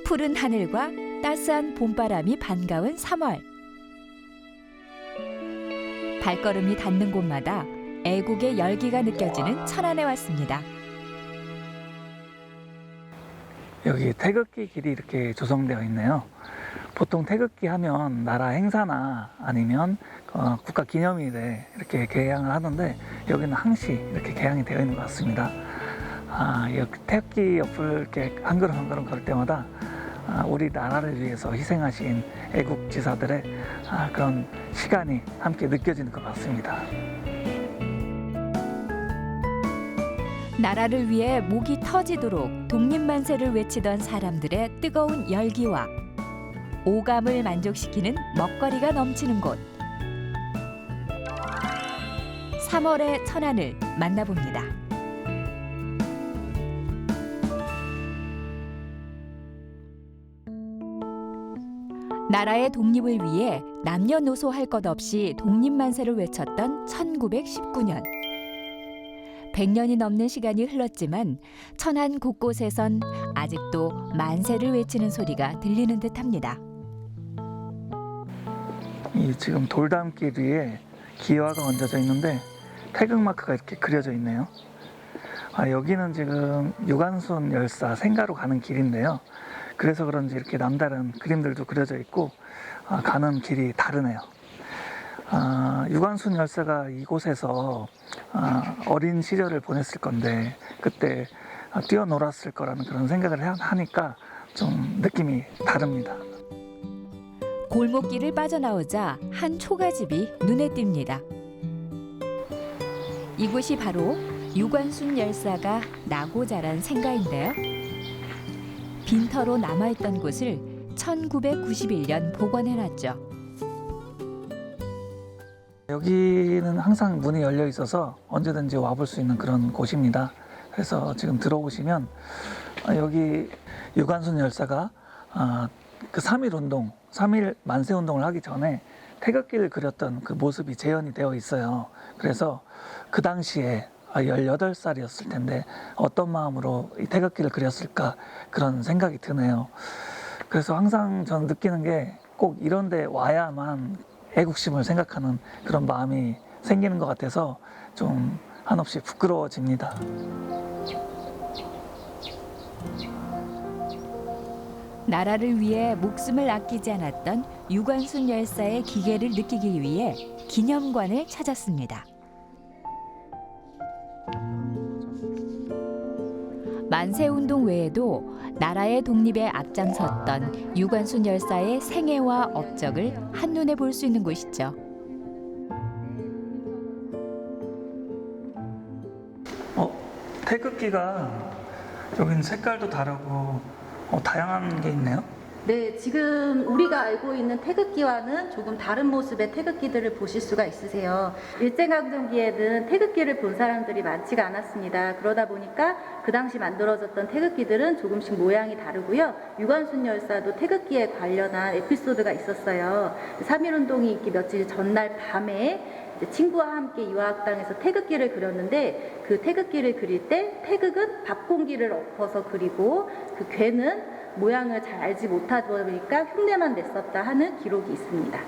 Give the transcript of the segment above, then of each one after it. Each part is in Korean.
푸른 하늘과 따스한 봄바람이 반가운 3월. 발걸음이 닿는 곳마다 애국의 열기가 느껴지는 천안에 왔습니다. 여기 태극기 길이 이렇게 조성되어 있네요. 보통 태극기 하면 나라 행사나 아니면 국가 기념일에 이렇게 개양을 하는데 여기는 항시 이렇게 개양이 되어 있는 것 같습니다. 여기 태극기 옆을 이렇게 한 걸음 한 걸음 걸 때마다 우리 나라를 위해서 희생하신 애국지사들의 그런 시간이 함께 느껴지는 것 같습니다. 나라를 위해 목이 터지도록 독립만세를 외치던 사람들의 뜨거운 열기와 오감을 만족시키는 먹거리가 넘치는 곳. 3월의 천안을 만나봅니다. 나라의 독립을 위해 남녀노소 할 것 없이 독립만세를 외쳤던 1919년. 100년이 넘는 시간이 흘렀지만 천안 곳곳에선 아직도 만세를 외치는 소리가 들리는 듯합니다. 이 지금 돌담길 위에 기와가 얹어져 있는데 태극마크가 이렇게 그려져 있네요. 여기는 지금 유관순 열사 생가로 가는 길인데요. 그래서 그런지 이렇게 남다른 그림들도 그려져 있고 가는 길이 다르네요. 유관순 열사가 이곳에서 어린 시절을 보냈을 건데 그때 뛰어놀았을 거라는 그런 생각을 하니까 좀 느낌이 다릅니다. 골목길을 빠져나오자 한 초가집이 눈에 띕니다. 이곳이 바로 유관순 열사가 나고 자란 생가인데요. 빈터로 남아있던 곳을 1991년 복원해놨죠. 여기는 항상 문이 열려 있어서 언제든지 와볼 수 있는 그런 곳입니다. 그래서 지금 들어오시면 여기 유관순 열사가 그 3.1운동, 3.1 만세운동을 하기 전에 태극기를 그렸던 그 모습이 재현이 되어 있어요. 그래서 그 당시에 18살이었을 텐데 어떤 마음으로 이 태극기를 그렸을까 그런 생각이 드네요. 그래서 항상 저는 느끼는 게 꼭 이런 데 와야만 애국심을 생각하는 그런 마음이 생기는 것 같아서 좀 한없이 부끄러워집니다. 나라를 위해 목숨을 아끼지 않았던 유관순 열사의 기계를 느끼기 위해 기념관을 찾았습니다. 만세운동 외에도 나라의 독립에 앞장섰던 유관순 열사의 생애와 업적을 한눈에 볼 수 있는 곳이죠. 태극기가 여기는 색깔도 다르고 다양한 게 있네요. 네, 지금 우리가 알고 있는 태극기와는 조금 다른 모습의 태극기들을 보실 수가 있으세요. 일제강점기에는 태극기를 본 사람들이 많지가 않았습니다. 그러다 보니까 그 당시 만들어졌던 태극기들은 조금씩 모양이 다르고요. 유관순 열사도 태극기에 관련한 에피소드가 있었어요. 3.1운동이 있기 며칠 전날 밤에 친구와 함께 유학당에서 태극기를 그렸는데 그 태극기를 그릴 때 태극은 밥공기를 엎어서 그리고 그 괴는 모양을 잘 알지 못하다 보니까 흉내만 냈었다 하는 기록이 있습니다.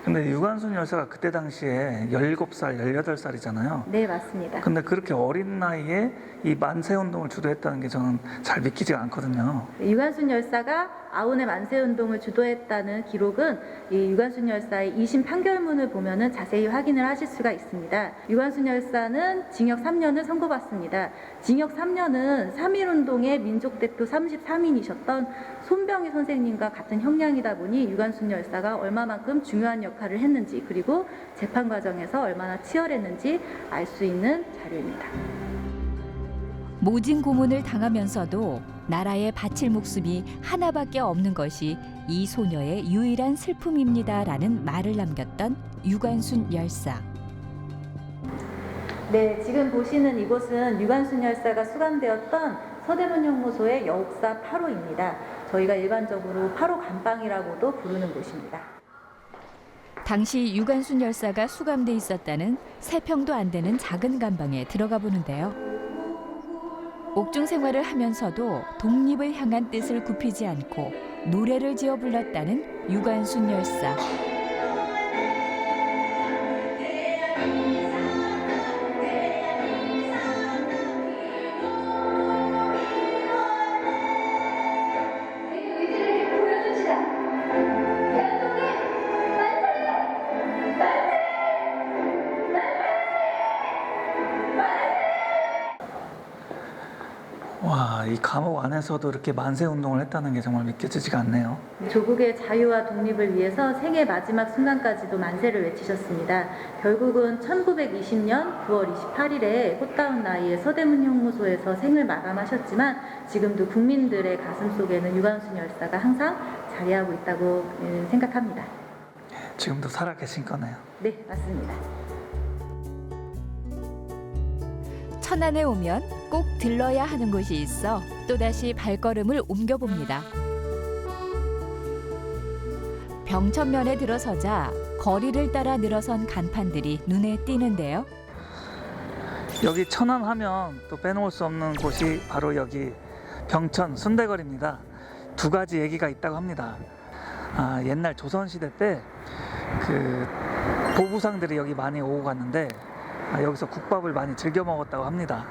근데 유관순 열사가 그때 당시에 17살, 18살이잖아요. 네, 맞습니다. 근데 그렇게 어린 나이에 이 만세운동을 주도했다는 게 저는 잘 믿기지가 않거든요. 유관순 열사가 아온의 만세운동을 주도했다는 기록은 이 유관순 열사의 2심 판결문을 보면은 자세히 확인을 하실 수가 있습니다. 유관순 열사는 징역 3년을 선고받습니다. 징역 3년은 3.1운동의 민족대표 33인이셨던 손병희 선생님과 같은 형량이다 보니 유관순 열사가 얼마만큼 중요한 역할을 했는지 그리고 재판 과정에서 얼마나 치열했는지 알 수 있는 자료입니다. 모진 고문을 당하면서도 나라에 바칠 목숨이 하나밖에 없는 것이 이 소녀의 유일한 슬픔입니다라는 말을 남겼던 유관순 열사. 네, 지금 보시는 이곳은 유관순 열사가 수감되었던 서대문 형무소의 여옥사 8호입니다. 저희가 일반적으로 8호 감방이라고도 부르는 곳입니다. 당시 유관순 열사가 수감돼 있었다는 3평도 안 되는 작은 감방에 들어가 보는데요. 옥중 생활을 하면서도 독립을 향한 뜻을 굽히지 않고 노래를 지어 불렀다는 유관순 열사. 와, 이 감옥 안에서도 이렇게 만세 운동을 했다는 게 정말 믿겨지지가 않네요. 조국의 자유와 독립을 위해서 생애 마지막 순간까지도 만세를 외치셨습니다. 결국은 1920년 9월 28일에 꽃다운 나이에 서대문 형무소에서 생을 마감하셨지만 지금도 국민들의 가슴 속에는 유관순 열사가 항상 자리하고 있다고 생각합니다. 지금도 살아 계신 거네요. 네, 맞습니다. 천안에 오면 꼭 들러야 하는 곳이 있어 또다시 발걸음을 옮겨봅니다. 병천면에 들어서자 거리를 따라 늘어선 간판들이 눈에 띄는데요. 여기 천안 하면 또 빼놓을 수 없는 곳이 바로 여기 병천 순대거리입니다. 두 가지 얘기가 있다고 합니다. 옛날 조선시대 때 그 보부상들이 여기 많이 오고 갔는데 여기서 국밥을 많이 즐겨 먹었다고 합니다.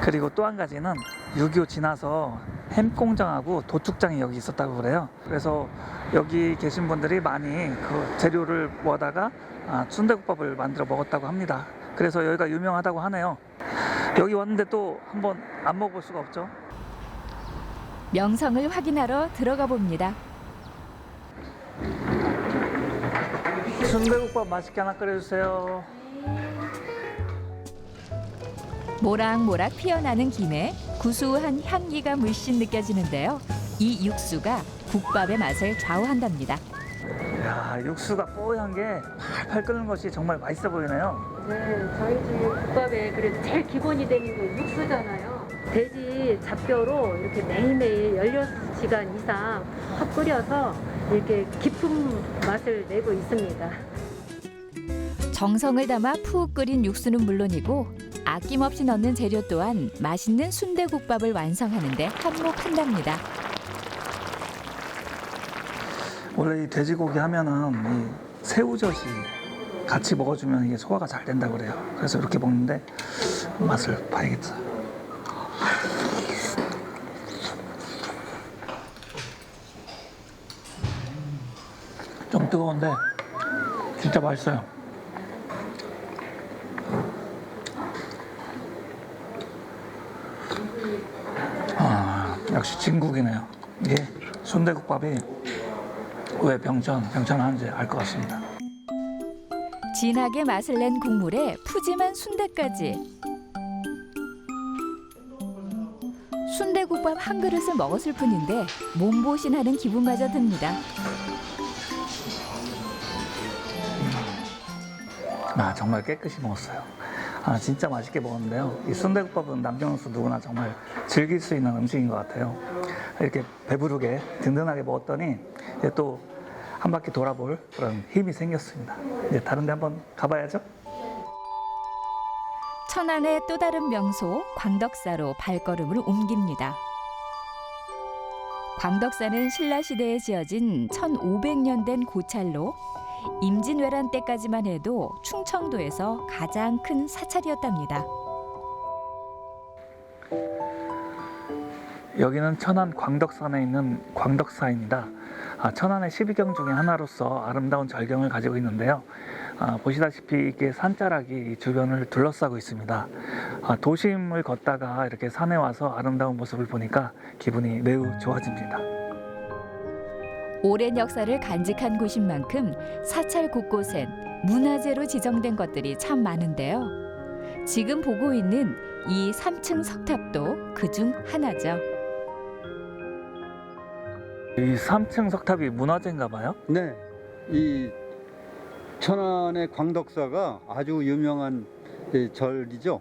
그리고 또 한 가지는 6.25 지나서 햄 공장하고 도축장이 여기 있었다고 그래요. 그래서 여기 계신 분들이 많이 그 재료를 모아다가 순대국밥을 만들어 먹었다고 합니다. 그래서 여기가 유명하다고 하네요. 여기 왔는데 또 한번 안 먹어볼 수가 없죠. 명성을 확인하러 들어가 봅니다. 순대국밥 맛있게 하나 끓여주세요. 모락모락 피어나는 김에 구수한 향기가 물씬 느껴지는데요. 이 육수가 국밥의 맛을 좌우한답니다. 야, 육수가 뽀얀 게 팔팔 끓는 것이 정말 맛있어 보이네요. 네, 저희 집 국밥에 그래도 제일 기본이 되는 게 육수잖아요. 돼지 잡뼈로 이렇게 매일매일 16시간 이상 확 끓여서 이렇게 깊은 맛을 내고 있습니다. 정성을 담아 푹 끓인 육수는 물론이고 아낌없이 넣는 재료 또한 맛있는 순대국밥을 완성하는 데 한몫한답니다. 원래 이 돼지고기 하면은 이 새우젓이 같이 먹어주면 이게 소화가 잘 된다고 그래요. 그래서 이렇게 먹는데 맛을 봐야겠다. 좀 뜨거운데 진짜 맛있어요. 역시 진국이네요. 이게 순대국밥이 왜 병천하는지 알 것 같습니다. 진하게 맛을 낸 국물에 푸짐한 순대까지. 순대국밥 한 그릇을 먹었을 뿐인데 몸보신하는 기분마저 듭니다. 정말 깨끗이 먹었어요. 진짜 맛있게 먹었는데요. 이 순대국밥은 남녀노소 누구나 정말 즐길 수 있는 음식인 것 같아요. 이렇게 배부르게 든든하게 먹었더니 이제 또 한 바퀴 돌아볼 그런 힘이 생겼습니다. 이제 다른 데 한번 가봐야죠. 천안의 또 다른 명소 광덕사로 발걸음을 옮깁니다. 광덕사는 신라시대에 지어진 1500년 된 고찰로 임진왜란 때까지만 해도 충청도에서 가장 큰 사찰이었답니다. 여기는 천안 광덕산에 있는 광덕사입니다. 천안의 12경 중에 하나로서 아름다운 절경을 가지고 있는데요. 보시다시피 이게 산자락이 주변을 둘러싸고 있습니다. 도심을 걷다가 이렇게 산에 와서 아름다운 모습을 보니까 기분이 매우 좋아집니다. 오랜 역사를 간직한 곳인 만큼 사찰 곳곳엔 문화재로 지정된 것들이 참 많은데요. 지금 보고 있는 이 3층 석탑도 그중 하나죠. 이 3층 석탑이 문화재인가 봐요? 네, 이 천안의 광덕사가 아주 유명한 절이죠.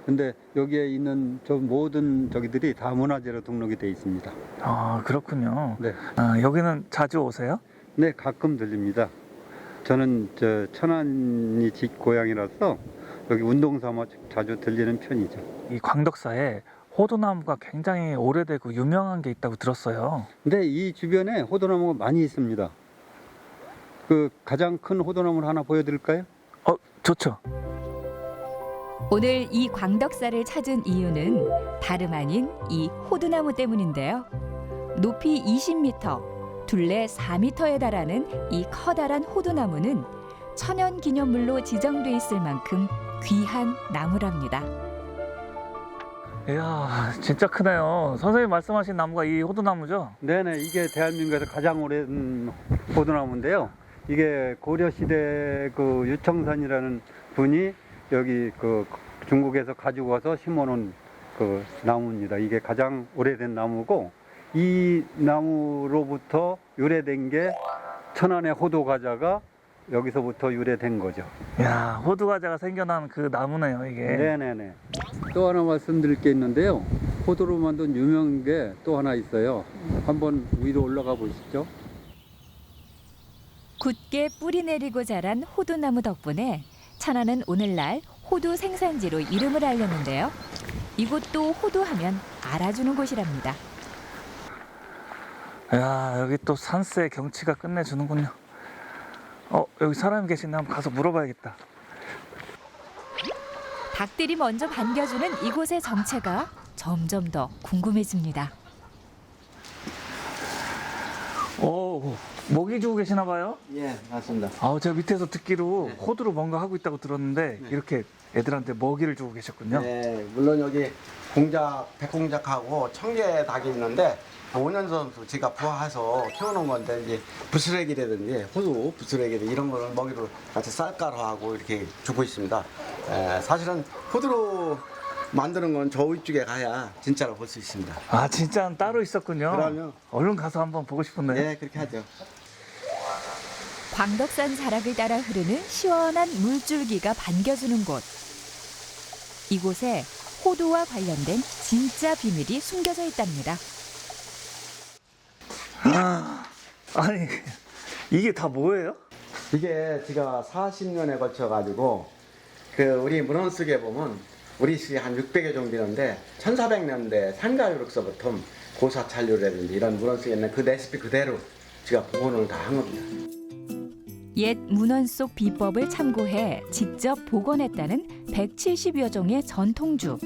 근데 여기에 있는 모든 저기들이 다 문화재로 등록이 돼 있습니다. 그렇군요. 네, 여기는 자주 오세요? 네 가끔 들립니다. 저는 천안이 집 고향이라서 여기 운동 삼아 자주 들리는 편이죠. 이 광덕사에 호두나무가 굉장히 오래되고 유명한 게 있다고 들었어요. 근데 이 주변에 호두나무가 많이 있습니다. 그 가장 큰 호두나무를 하나 보여드릴까요? 좋죠. 오늘 이 광덕사를 찾은 이유는 다름 아닌 이 호두나무 때문인데요. 높이 20m, 둘레 4m에 달하는 이 커다란 호두나무는 천연기념물로 지정돼 있을 만큼 귀한 나무랍니다. 이야, 진짜 크네요. 선생님 말씀하신 나무가 이 호두나무죠? 네네, 이게 대한민국에서 가장 오랜 호두나무인데요. 이게 고려시대 그 유청선이라는 분이 여기 그 중국에서 가지고 와서 심어놓은 그 나무입니다. 이게 가장 오래된 나무고, 이 나무로부터 유래된 게 천안의 호두과자가 여기서부터 유래된 거죠. 이야, 호두과자가 생겨난 그 나무네요, 이게. 네네네. 또 하나 말씀드릴 게 있는데요. 호두로 만든 유명한 게 또 하나 있어요. 한번 위로 올라가 보시죠. 굳게 뿌리 내리고 자란 호두나무 덕분에 천안은 오늘날 호두 생산지로 이름을 알렸는데요. 이곳도 호두하면 알아주는 곳이랍니다. 이야, 여기 또 산세 경치가 끝내주는군요. 여기 사람이 계시네. 한번 가서 물어봐야겠다. 닭들이 먼저 반겨주는 이곳의 정체가 점점 더 궁금해집니다. 오, 먹이 주고 계시나 봐요? 예, 맞습니다. 제가 밑에서 듣기로 네. 호두로 뭔가 하고 있다고 들었는데 네. 이렇게 애들한테 먹이를 주고 계셨군요. 네, 물론 여기 공작, 백공작하고 청개 닭이 있는데 5년 전부터 제가 부화해서 키워놓은 건데 이제 부스레기라든지 호두 부스레기 이런 거를 먹이로 같이 쌀가루하고 이렇게 주고 있습니다. 사실은 호두로 만드는 건 저 위쪽에 가야 진짜로 볼 수 있습니다. 아, 진짜 따로 있었군요. 그럼요. 얼른 가서 한번 보고 싶은데. 네, 그렇게 하죠. 광덕산 자락을 따라 흐르는 시원한 물줄기가 반겨주는 곳. 이곳에 호두와 관련된 진짜 비밀이 숨겨져 있답니다. 아니, 이게 다 뭐예요? 이게 제가 40년에 걸쳐 가지고 우리 문헌 속에 보면 우리 시 한 600여 정도 되는데 1400년대 산가유록서부터 고사찰류라든지 이런 문헌 속에 있는 그 레시피 그대로 제가 복원을 다 한 겁니다. 옛 문헌 속 비법을 참고해 직접 복원했다는 170여 종의 전통주.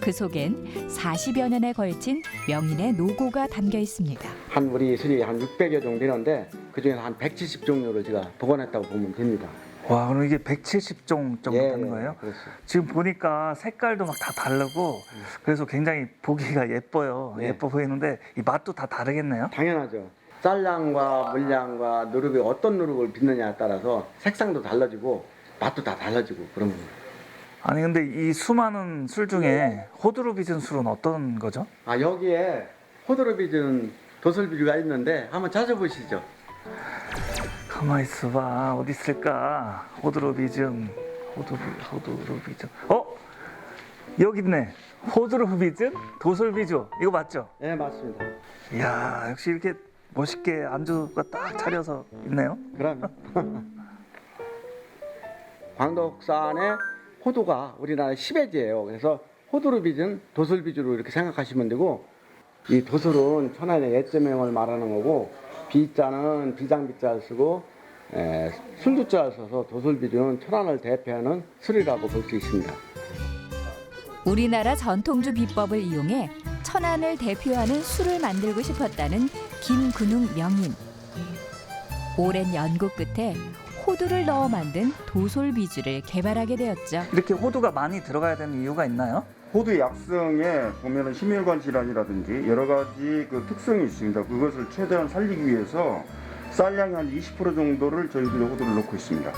그 속엔 40여 년에 걸친 명인의 노고가 담겨 있습니다. 한 우리 술이 한 600여 정도 되는데 그중에서 한 170종류를 제가 복원했다고 보면 됩니다. 와, 그럼 이게 170종 정도 되는 거예요? 그렇죠. 지금 보니까 색깔도 막 다 다르고 그래서 굉장히 보기가 예뻐요. 네. 예뻐 보이는데 이 맛도 다 다르겠네요? 당연하죠. 쌀량과 물량과 누룩이 어떤 누룩을 빚느냐에 따라서 색상도 달라지고 맛도 다 달라지고 그런 겁니다. 아니, 근데 이 수많은 술 중에 호두로 빚은 술은 어떤 거죠? 여기에 호두로 빚은 도술비주가 있는데 한번 찾아보시죠. 가만히 있어봐. 어디 있을까? 호두로 빚은 호두로 빚은 여기 있네. 호두로 빚은 도솔비주. 이거 맞죠? 네, 맞습니다. 이야, 역시 이렇게 멋있게 안주가 딱 차려서 있네요. 그러면 광덕산의 호두가 우리나라 10회지예요. 그래서 호두로 빚은 도술비주로 이렇게 생각하시면 되고, 이 도술은 천안의 옛제명을 말하는 거고, 비자는 비장비자를 쓰고 술두자를 써서 도술비주는 천안을 대표하는 술이라고 볼 수 있습니다. 우리나라 전통주 비법을 이용해 천안을 대표하는 술을 만들고 싶었다는 김근웅 명인. 오랜 연구 끝에 호두를 넣어 만든 도솔비주를 개발하게 되었죠. 이렇게 호두가 많이 들어가야 되는 이유가 있나요? 호두 약성에 보면은 심혈관 질환이라든지 여러 가지 그 특성이 있습니다. 그것을 최대한 살리기 위해서 쌀량의 한 20% 정도를 저희들이 호두를 넣고 있습니다.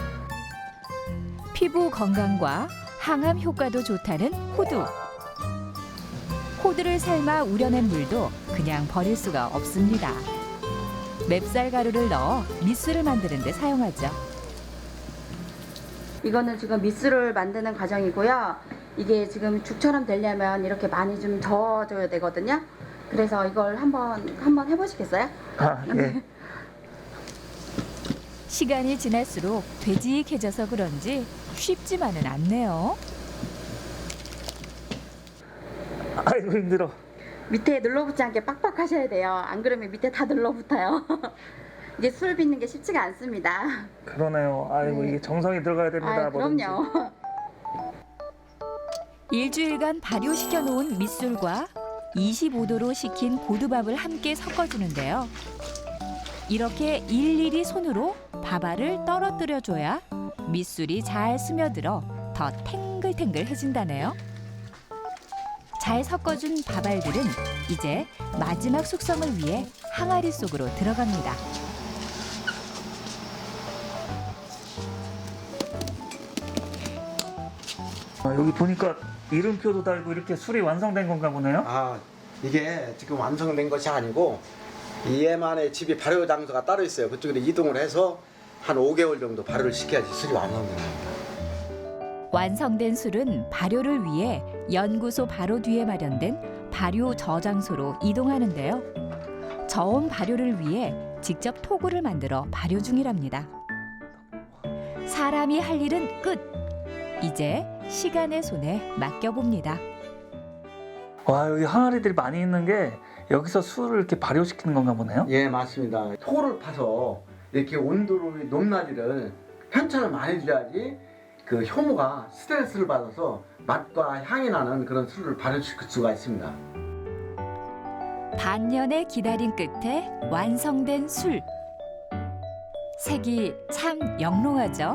피부 건강과 항암 효과도 좋다는 호두. 호두를 삶아 우려낸 물도 그냥 버릴 수가 없습니다. 맵쌀 가루를 넣어 밑술을 만드는 데 사용하죠. 이거는 지금 밑술을 만드는 과정이고요. 이게 지금 죽처럼 되려면 이렇게 많이 좀 저어줘야 되거든요. 그래서 이걸 한번 해보시겠어요? 예. 시간이 지날수록 되직해져서 그런지 쉽지만은 않네요. 아이고 힘들어. 밑에 눌러붙지 않게 빡빡 하셔야 돼요. 안 그러면 밑에 다 눌러붙어요. 이게 술 빚는 게 쉽지가 않습니다. 그러네요. 아이고 네. 이게 정성이 들어가야 됩니다. 아, 뭐든지. 그럼요. 일주일간 발효시켜 놓은 밑술과 25도로 식힌 고두밥을 함께 섞어주는데요. 이렇게 일일이 손으로 밥알을 떨어뜨려 줘야 밑술이 잘 스며들어 더 탱글탱글해진다네요. 잘 섞어준 밥알들은 이제 마지막 숙성을 위해 항아리 속으로 들어갑니다. 여기 보니까 이름표도 달고 이렇게 술이 완성된 건가 보네요. 아, 이게 지금 완성된 것이 아니고 얘만의 집이 발효 장소가 따로 있어요. 그쪽으로 이동을 해서 한 5개월 정도 발효를 시켜야지 술이 완성됩니다. 완성된 술은 발효를 위해 연구소 바로 뒤에 마련된 발효 저장소로 이동하는데요. 저온 발효를 위해 직접 토구를 만들어 발효 중이랍니다. 사람이 할 일은 끝! 이제 시간의 손에 맡겨봅니다. 와 여기 항아리들이 많이 있는 게 여기서 술을 이렇게 발효시키는 건가 보네요. 예, 맞습니다. 토를 파서 이렇게 온도를 높낮이를 편차를 많이 줘야지 그 효모가 스트레스를 받아서 맛과 향이 나는 그런 술을 발효시킬 수가 있습니다. 반년의 기다림 끝에 완성된 술. 색이 참 영롱하죠?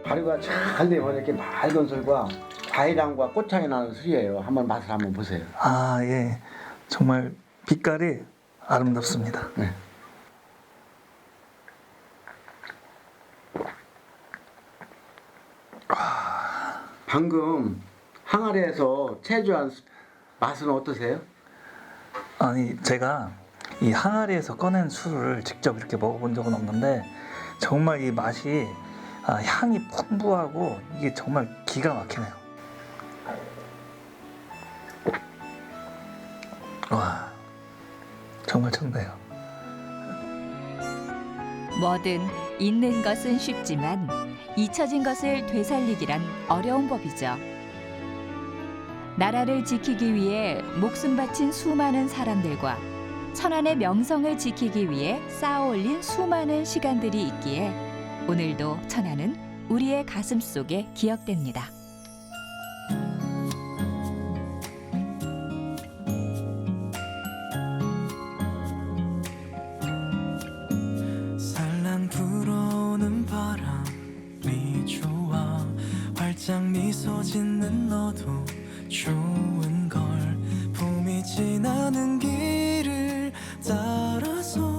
발효가 잘 되면 이렇게 맑은 술과 과일향과 꽃향이 나는 술이에요. 한번 맛을 한번 보세요. 아 예, 정말 빛깔이 아름답습니다. 네. 방금 항아리에서 체조한 맛은 어떠세요? 아니 제가 이 항아리에서 꺼낸 술을 직접 이렇게 먹어본 적은 없는데 정말 이 맛이 향이 풍부하고 이게 정말 기가 막히네요. 와 정말 좋네요. 뭐든 있는 것은 쉽지만 잊혀진 것을 되살리기란 어려운 법이죠. 나라를 지키기 위해 목숨 바친 수많은 사람들과 천안의 명성을 지키기 위해 쌓아올린 수많은 시간들이 있기에 오늘도 천안은 우리의 가슴 속에 기억됩니다. 살랑 불어오는 바람이 좋아 활짝 미소 짓는 너도 좋은 걸 봄이 지나는 길을 따라서